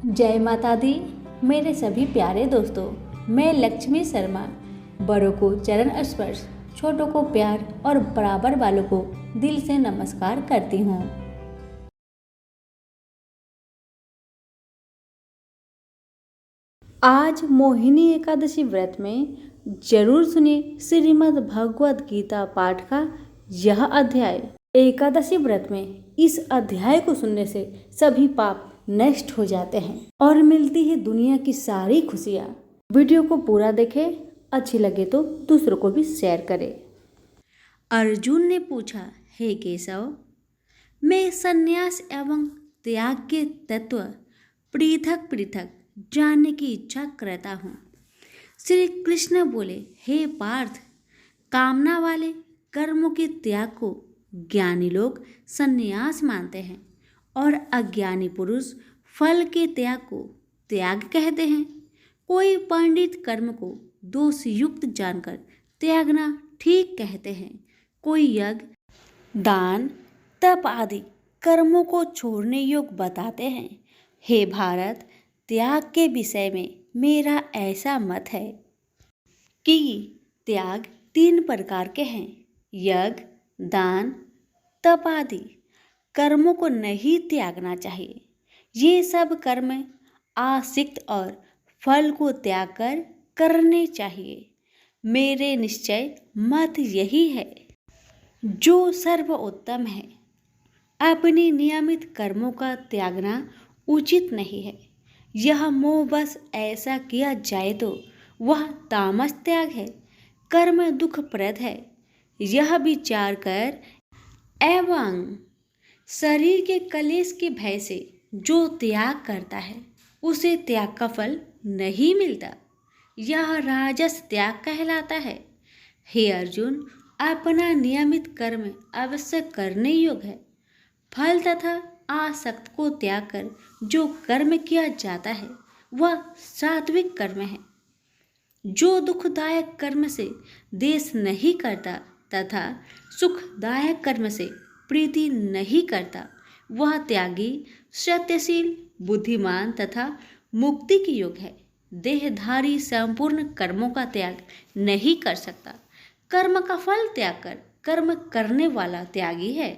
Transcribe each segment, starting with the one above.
जय माता दी। मेरे सभी प्यारे दोस्तों, मैं लक्ष्मी शर्मा बड़ों को चरण स्पर्श, छोटों को प्यार और बराबर वालों को दिल से नमस्कार करती हूँ। आज मोहिनी एकादशी व्रत में जरूर सुनिए श्रीमद् भगवद गीता पाठ का यह अध्याय। एकादशी व्रत में इस अध्याय को सुनने से सभी पाप नष्ट हो जाते हैं और मिलती है दुनिया की सारी खुशियाँ। वीडियो को पूरा देखें, अच्छी लगे तो दूसरों को भी शेयर करें। अर्जुन ने पूछा, हे केशव, मैं संन्यास एवं त्याग के तत्व पृथक पृथक जानने की इच्छा करता हूँ। श्री कृष्ण बोले, हे पार्थ, कामना वाले कर्मों के त्याग को ज्ञानी लोग संन्यास मानते हैं और अज्ञानी पुरुष फल के त्याग को त्याग कहते हैं। कोई पंडित कर्म को दोष युक्त जानकर त्यागना ठीक कहते हैं। कोई यज्ञ, दान, तप आदि कर्मों को छोड़ने योग्य बताते हैं। हे भारत, त्याग के विषय में मेरा ऐसा मत है कि त्याग 3 प्रकार के हैं। यज्ञ, दान, तप आदि कर्मों को नहीं त्यागना चाहिए। ये सब कर्म आसक्त और फल को त्याग कर करने चाहिए। मेरे निश्चय मत यही है जो सर्वोत्तम है। अपनी नियमित कर्मों का त्यागना उचित नहीं है। यह मोह बस ऐसा किया जाए तो वह तामस त्याग है। कर्म दुखप्रद है, यह विचार कर एवं शरीर के कलेश के भय से जो त्याग करता है उसे त्याग का फल नहीं मिलता। यह राजस त्याग कहलाता है। हे अर्जुन, अपना नियमित कर्म अवश्य करने योग्य है। फल तथा आसक्त को त्याग कर जो कर्म किया जाता है वह सात्विक कर्म है। जो दुखदायक कर्म से द्वेष नहीं करता तथा सुखदायक कर्म से प्रीति नहीं करता वह त्यागी, सत्यशील, बुद्धिमान तथा मुक्ति के योग्य है। देहधारी संपूर्ण कर्मों का त्याग नहीं कर सकता। कर्म का फल त्याग कर कर्म करने वाला त्यागी है।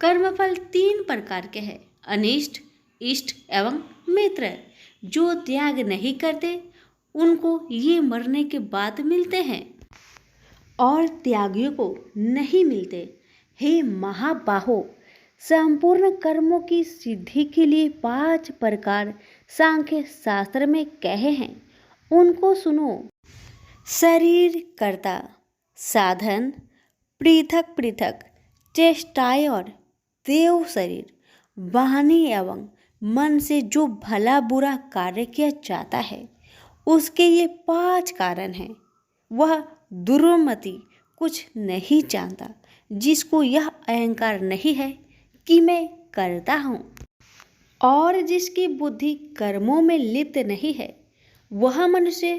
कर्मफल 3 प्रकार के हैं, अनिष्ट, इष्ट एवं मित्र। जो त्याग नहीं करते उनको ये मरने के बाद मिलते हैं और त्यागियों को नहीं मिलते। हे महाबाहो, संपूर्ण कर्मों की सिद्धि के लिए 5 प्रकार सांख्य शास्त्र में कहे हैं, उनको सुनो। शरीर कर्ता, साधन, पृथक पृथक चेष्टाएं और देव शरीर, वाणी एवं मन से जो भला बुरा कार्य किया जाता है उसके ये 5 कारण हैं। वह दुर्मति कुछ नहीं जानता जिसको यह अहंकार नहीं है कि मैं करता हूँ, और जिसकी बुद्धि कर्मों में लिप्त नहीं है। वह मनुष्य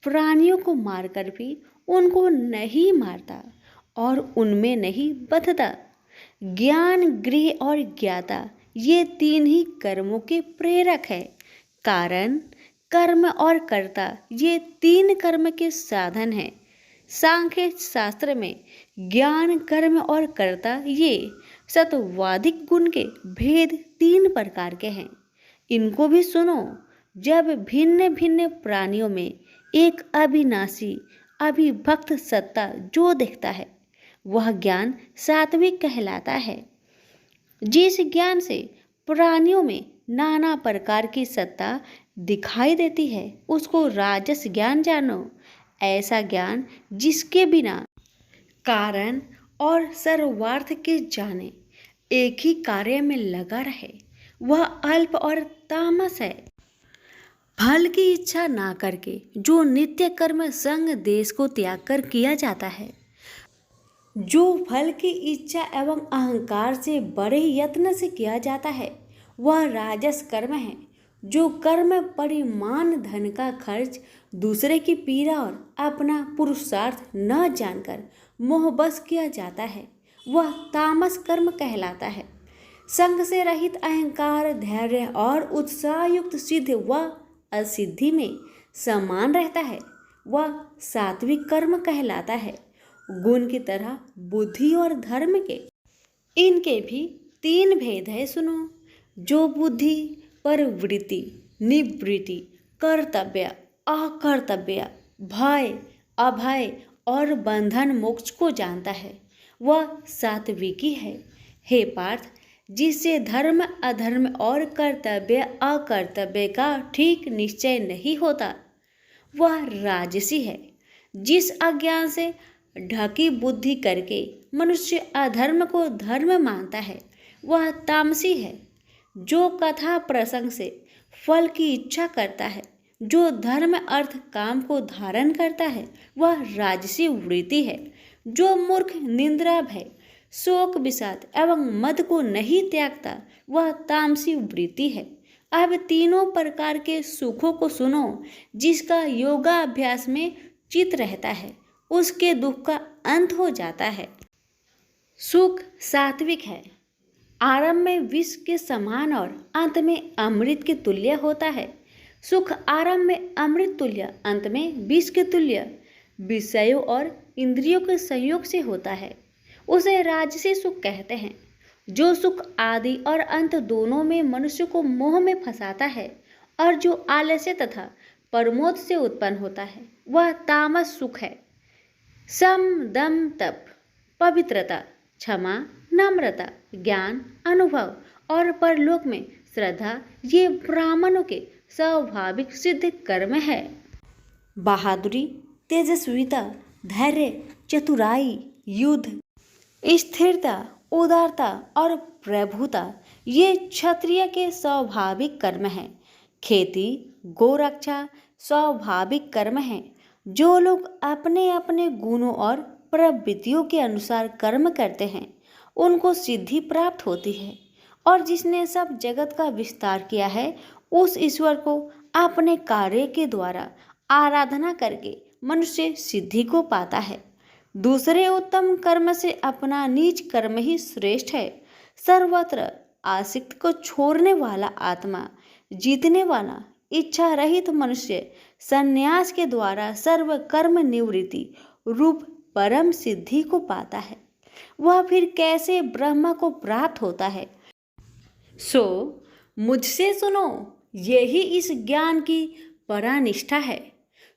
प्राणियों को मारकर भी उनको नहीं मारता और उनमें नहीं बंधता। ज्ञान, गृह और ज्ञाता ये 3 ही कर्मों के प्रेरक है। कारण, कर्म और कर्ता ये 3 कर्म के साधन हैं। सांख्य शास्त्र में ज्ञान, कर्म और कर्ता ये सत्वाधिक गुण के भेद 3 प्रकार के हैं। इनको भी सुनो। जब भिन्न भिन्न प्राणियों में एक अविनाशी अविभक्त सत्ता जो दिखता है वह ज्ञान सात्विक कहलाता है। जिस ज्ञान से प्राणियों में नाना प्रकार की सत्ता दिखाई देती है उसको राजस ज्ञान जानो। ऐसा ज्ञान जिसके बिना कारण और सर्वार्थ के जाने एक ही कार्य में लगा रहे वह अल्प और तामस है। फल की इच्छा ना करके जो नित्य कर्म संग देश को त्याग कर किया जाता है, जो फल की इच्छा एवं अहंकार से बड़े यत्न से किया जाता है वह राजस कर्म है। जो कर्म परिमाण धन का खर्च, दूसरे की पीड़ा और अपना पुरुषार्थ न जानकर मोहबस किया जाता है वह तामस कर्म कहलाता है। संग से रहित अहंकार, धैर्य और उत्साह युक्त सिद्ध व असिद्धि में समान रहता है, वह सात्विक कर्म कहलाता है। गुण की तरह बुद्धि और धर्म के इनके भी तीन भेद है, सुनो। जो बुद्धि प्रवृत्ति, निवृत्ति, कर्तव्य, अकर्तव्य, भय, अभय और बंधन मोक्ष को जानता है, वह सात्विकी है। हे पार्थ, जिससे धर्म अधर्म और कर्तव्य अकर्तव्य का ठीक निश्चय नहीं होता, वह राजसी है। जिस अज्ञान से ढकी बुद्धि करके मनुष्य अधर्म को धर्म मानता है, वह तामसी है। जो कथा प्रसंग से फल की इच्छा करता है, जो धर्म अर्थ काम को धारण करता है, वह राजसी वृत्ति है। जो मूर्ख, निंद्रा, भय, शोक, विषाद एवं मद को नहीं त्यागता, वह तामसी वृत्ति है। अब तीनों प्रकार के सुखों को सुनो। जिसका योगाभ्यास में चित रहता है, उसके दुख का अंत हो जाता है। सुख सात्विक है। आरंभ में विष के समान और अंत में अमृत के तुल्य होता है। सुख आरंभ में अमृत तुल्य, अंत में विष के तुल्य विषयों और इंद्रियों के संयोग से होता है। उसे राजसी सुख कहते हैं। जो सुख आदि और अंत दोनों में मनुष्य को मोह में फंसाता है और जो आलस्य तथा प्रमोद से उत्पन्न होता है, वह तामस सुख है। सम, दम, तप, पवित्रता, क्षमा, नम्रता, ज्ञान, अनुभव और परलोक में श्रद्धा, ये ब्राह्मणों के स्वाभाविक सिद्ध कर्म है। बहादुरी, तेजस्विता, धैर्य, चतुराई, युद्ध, स्थिरता, उदारता और प्रभुता, ये क्षत्रिय के स्वाभाविक कर्म हैं। खेती, गोरक्षा स्वाभाविक कर्म हैं। जो लोग अपने अपने गुणों और प्रवृत्तियों के अनुसार कर्म करते हैं, उनको सिद्धि प्राप्त होती है। और जिसने सब जगत का विस्तार किया है, उस ईश्वर को अपने कार्य के द्वारा आराधना करके मनुष्य सिद्धि को पाता है। दूसरे उत्तम कर्म से अपना नीच कर्म ही श्रेष्ठ है। सर्वत्र आसक्त को छोड़ने वाला आत्मा, जीतने वाला इच्छा रहित मनुष्य संन्यास के द्वारा सर्व कर्म निवृत्ति रूप परम सिद्धि को पाता है। वह फिर कैसे ब्रह्म को प्राप्त होता है? सो मुझसे सुनो, यही इस ज्ञान की परानिष्ठा है।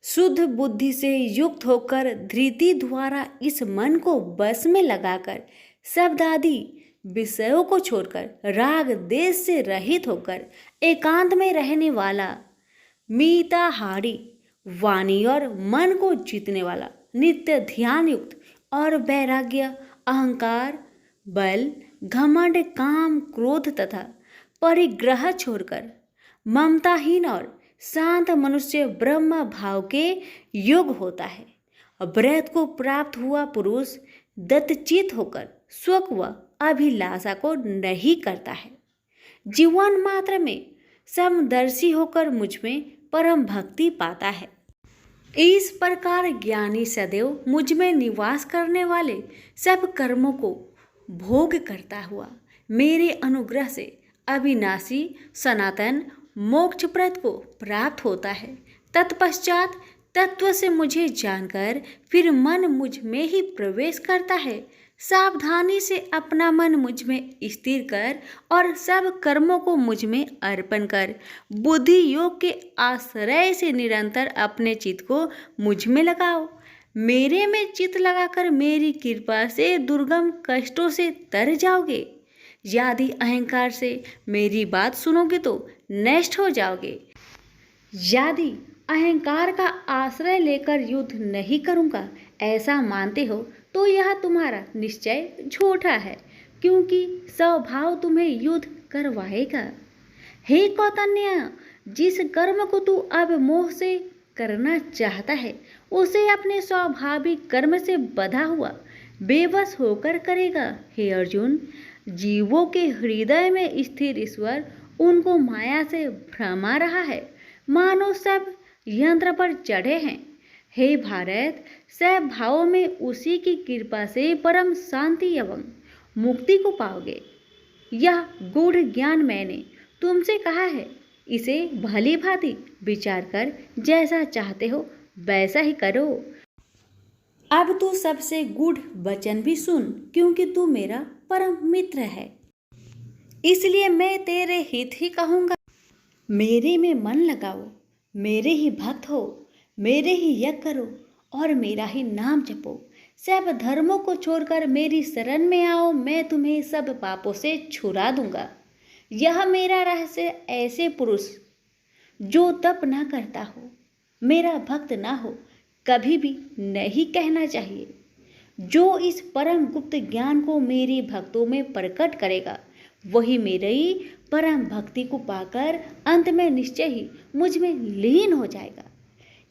शुद्ध बुद्धि से युक्त होकर धृति द्वारा इस मन को बस में लगाकर शब्द आदि विषयों को छोड़कर राग देश से रहित होकर एकांत में रहने वाला, मिताहारी, वाणी और मन को जीतने वाला, नित्य ध्यान युक्त और वैराग्य, अहंकार, बल, घमंड, काम, क्रोध तथा परिग्रह छोड़कर ममताहीन और शांत मनुष्य ब्रह्म भाव के योग होता है। ब्रह्म को प्राप्त हुआ पुरुष दत्तचित होकर सुख व अभिलाषा को नहीं करता है। जीवन मात्र में समदर्शी होकर मुझ में परम भक्ति पाता है। इस प्रकार ज्ञानी सदैव मुझ में निवास करने वाले सब कर्मों को भोग करता हुआ मेरे अनुग्रह से अविनाशी सनातन मोक्षप्रद को प्राप्त होता है। तत्पश्चात तत्व से मुझे जानकर फिर मन मुझ में ही प्रवेश करता है। सावधानी से अपना मन मुझ में स्थिर कर और सब कर्मों को मुझ में अर्पण कर बुद्धि योग के आश्रय से निरंतर अपने चित्त को मुझ में लगाओ। मेरे में चित्त लगाकर मेरी कृपा से दुर्गम कष्टों से तर जाओगे। यदि अहंकार से मेरी बात सुनोगे तो नष्ट हो जाओगे। यदि अहंकार का आश्रय लेकर युद्ध नहीं करूँगा ऐसा मानते हो तो यह तुम्हारा निश्चय झूठा है, क्योंकि स्वभाव तुम्हें युद्ध करवाएगा। हे कौतन्य, जिस कर्म को तू अब मोह से करना चाहता है उसे अपने स्वाभाविक कर्म से बंधा हुआ बेबस होकर करेगा। हे अर्जुन, जीवों के हृदय में स्थिर ईश्वर उनको माया से भ्रमा रहा है, मानो सब यंत्र पर चढ़े हैं। हे भारत, सब भावों में उसी की कृपा से परम शांति एवं मुक्ति को पाओगे। यह गूढ़ ज्ञान मैंने तुमसे कहा है, इसे भली भांति विचार कर जैसा चाहते हो वैसा ही करो। अब तू सबसे गूढ़ वचन भी सुन, क्योंकि तू मेरा परम मित्र है, इसलिए मैं तेरे हित ही कहूँगा। मेरे में मन लगाओ, मेरे ही भक्त हो, मेरे ही यज्ञ करो और मेरा ही नाम जपो। सब धर्मों को छोड़कर मेरी शरण में आओ, मैं तुम्हें सब पापों से छुड़ा दूंगा। यह मेरा रहस्य ऐसे पुरुष जो तप न करता हो, मेरा भक्त ना हो, कभी भी नहीं कहना चाहिए। जो इस परम गुप्त ज्ञान को मेरे भक्तों में प्रकट करेगा, वही मेरी परम भक्ति को पाकर अंत में निश्चय ही मुझ में लीन हो जाएगा।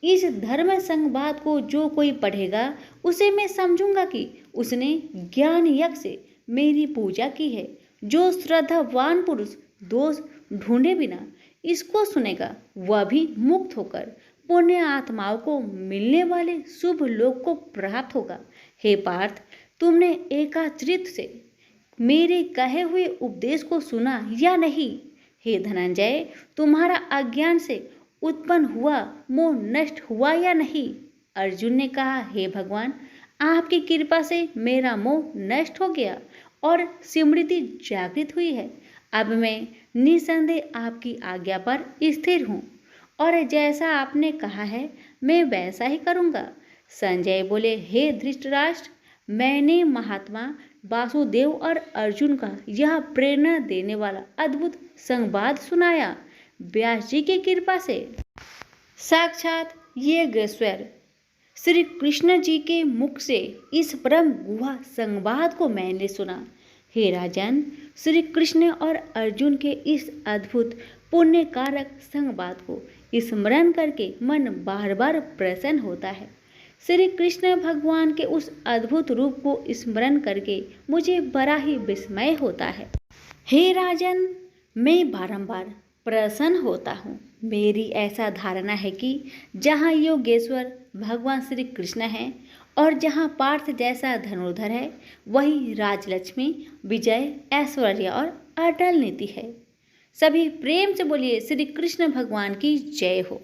इस धर्म संवाद को जो कोई पढ़ेगा, उसे मैं समझूंगा कि उसने ज्ञान यज्ञ से मेरी पूजा की है। जो श्रद्धावान पुरुष दोष ढूंढे बिना इसको सुनेगा, वह भी मुक्त होकर पुण्य आत्माओं को मिलने वाले शुभ लोक को प्राप्त होगा। हे पार्थ, तुमने एकाचरित से मेरे कहे हुए उपदेश को सुना या नहीं? हे धनंजय, तुम्हारा अज्ञान से उत्पन्न हुआ मोह नष्ट हुआ या नहीं? अर्जुन ने कहा, हे भगवान, आपकी कृपा से मेरा मोह नष्ट हो गया और स्मृति जागृत हुई है। अब मैं निसंदेह आपकी आज्ञा पर स्थिर हूँ और जैसा आपने कहा है मैं वैसा ही करूँगा। संजय बोले, हे धृतराष्ट्र, मैंने महात्मा वासुदेव और अर्जुन का यह प्रेरणा देने वाला अद्भुत संवाद सुनाया। व्यास जी की कृपा से साक्षात यज्ञेश्वर श्री कृष्ण जी के मुख से इस परम गुहा संवाद को मैंने सुना। हे राजन, श्री कृष्ण और अर्जुन के इस अद्भुत पुण्य कारक संवाद को स्मरण करके मन बार बार प्रसन्न होता है। श्री कृष्ण भगवान के उस अद्भुत रूप को स्मरण करके मुझे बड़ा ही विस्मय होता है। हे राजन, मैं बारंबार प्रसन्न होता हूँ। मेरी ऐसा धारणा है कि जहाँ योगेश्वर भगवान श्री कृष्ण हैं और जहाँ पार्थ जैसा धनुर्धर है, वही राजलक्ष्मी, विजय, ऐश्वर्य और अटल नीति है। सभी प्रेम से बोलिए, श्री कृष्ण भगवान की जय हो।